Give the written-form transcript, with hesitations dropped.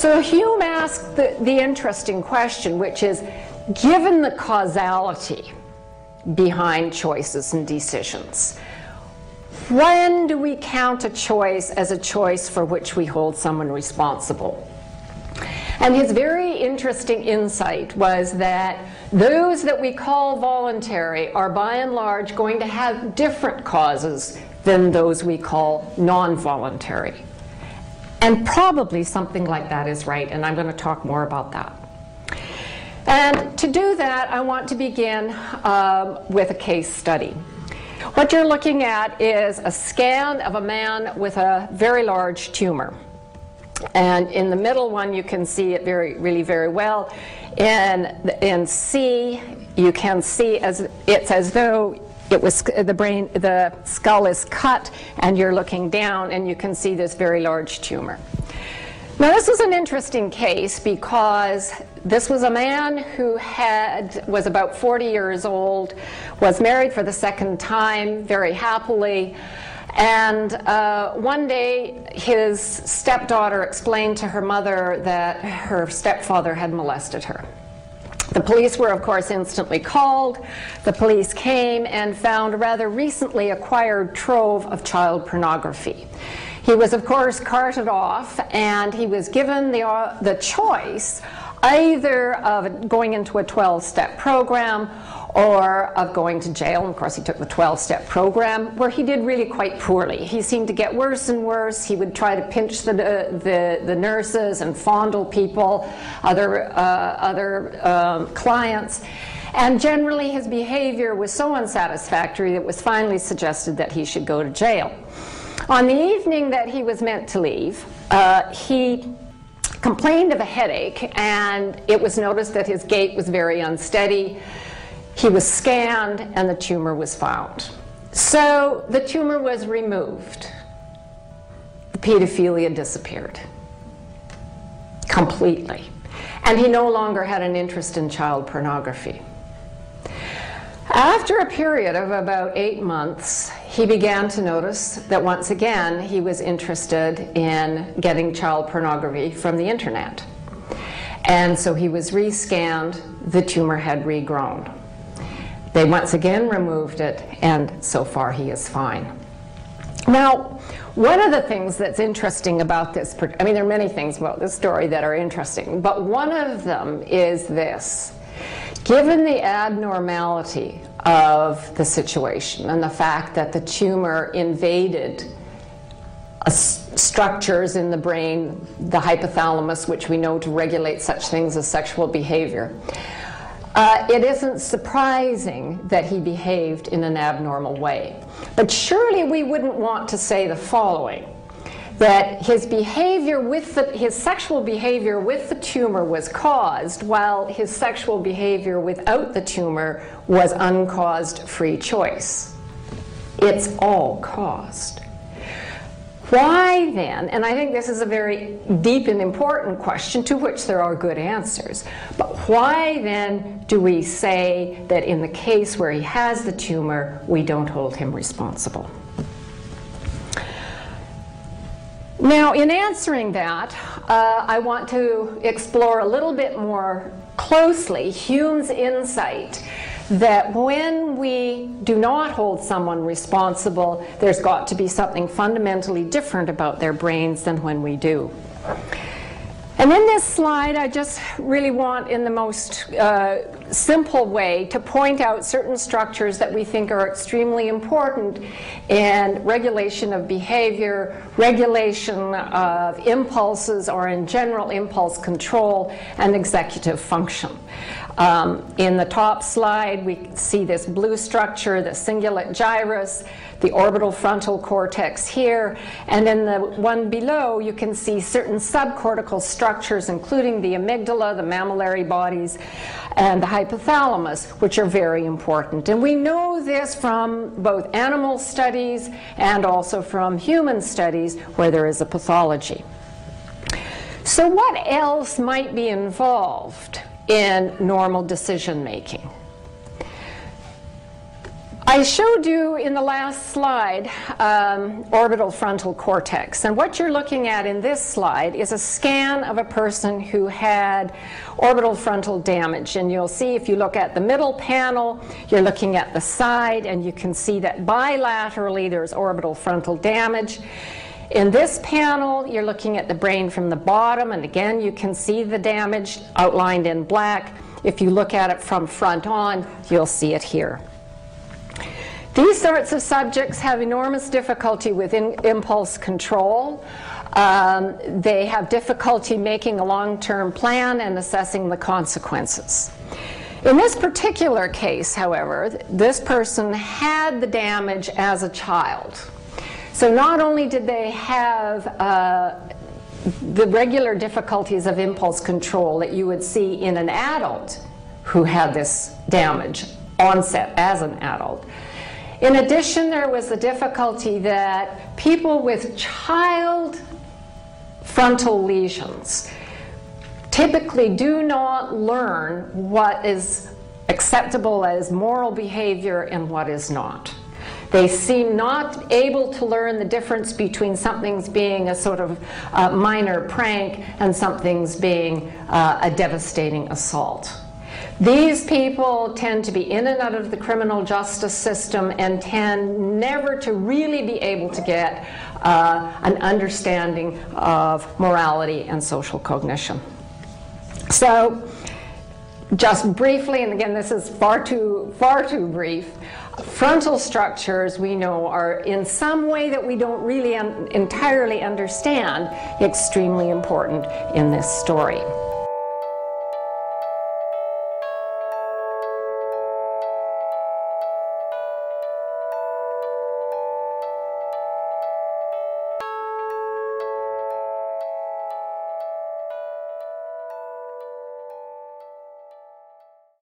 So Hume asked the interesting question, which is, given the causality behind choices and decisions, when do we count a choice as a choice for which we hold someone responsible? And his very interesting insight was that those that we call voluntary are by and large going to have different causes than those we call non-voluntary. And probably something like that is right, and I'm going to talk more about that. And to do that, I want to begin with a case study. What you're looking at is a scan of a man with a very large tumor. And in the middle one, you can see it really very well. In C, you can see it's as though it was the skull is cut, and you're looking down, and you can see this very large tumor. Now, this was an interesting case because this was a man who was about 40 years old, was married for the second time very happily, and one day his stepdaughter explained to her mother that her stepfather had molested her. The police were, of course, instantly called. The police came and found a rather recently acquired trove of child pornography. He was, of course, carted off, and he was given the choice either of going into a 12-step program or of going to jail. And of course, he took the 12-step program, where he did really quite poorly. He seemed to get worse and worse. He would try to pinch the nurses and fondle people, other clients. And generally, his behavior was so unsatisfactory that it was finally suggested that he should go to jail. On the evening that he was meant to leave, he complained of a headache, and it was noticed that his gait was very unsteady. He was scanned, and the tumor was found. So the tumor was removed. The pedophilia disappeared completely, and he no longer had an interest in child pornography. After a period of about 8 months, he began to notice that once again he was interested in getting child pornography from the internet. And so he was rescanned, the tumor had regrown. They once again removed it, and so far he is fine. Now, one of the things that's interesting about this, I mean, there are many things about this story that are interesting, but one of them is this. Given the abnormality of the situation and the fact that the tumor invaded structures in the brain, the hypothalamus, which we know to regulate such things as sexual behavior, it isn't surprising that he behaved in an abnormal way. But surely we wouldn't want to say the following, that his behavior his sexual behavior with the tumor was caused, while his sexual behavior without the tumor was uncaused free choice. It's all caused. Why then, and I think this is a very deep and important question to which there are good answers, but why then do we say that in the case where he has the tumor, we don't hold him responsible? Now, in answering that, I want to explore a little bit more closely Hume's insight that when we do not hold someone responsible, there's got to be something fundamentally different about their brains than when we do. And in this slide, I just really want, in the most simple way, to point out certain structures that we think are extremely important in regulation of behavior, regulation of impulses, or in general impulse control, and executive function. In the top slide, we see this blue structure, the cingulate gyrus, the orbital frontal cortex here, and in the one below, you can see certain subcortical structures, including the amygdala, the mammillary bodies, and the hypothalamus, which are very important. And we know this from both animal studies and also from human studies where there is a pathology. So what else might be involved in normal decision making? I showed you in the last slide orbital frontal cortex, and what you're looking at in this slide is a scan of a person who had orbital frontal damage. And you'll see, if you look at the middle panel, you're looking at the side, and you can see that bilaterally there's orbital frontal damage. In this panel, you're looking at the brain from the bottom, and again you can see the damage outlined in black. If you look at it from front on, you'll see it here. These sorts of subjects have enormous difficulty with impulse control. They have difficulty making a long-term plan and assessing the consequences. In this particular case, however, this person had the damage as a child. So not only did they have the regular difficulties of impulse control that you would see in an adult who had this damage onset as an adult, in addition, there was the difficulty that people with child frontal lesions typically do not learn what is acceptable as moral behavior and what is not. They seem not able to learn the difference between something's being a sort of minor prank and something's being a devastating assault. These people tend to be in and out of the criminal justice system and tend never to really be able to get an understanding of morality and social cognition. So, just briefly, and again this is far too brief, frontal structures we know are in some way that we don't really entirely understand extremely important in this story.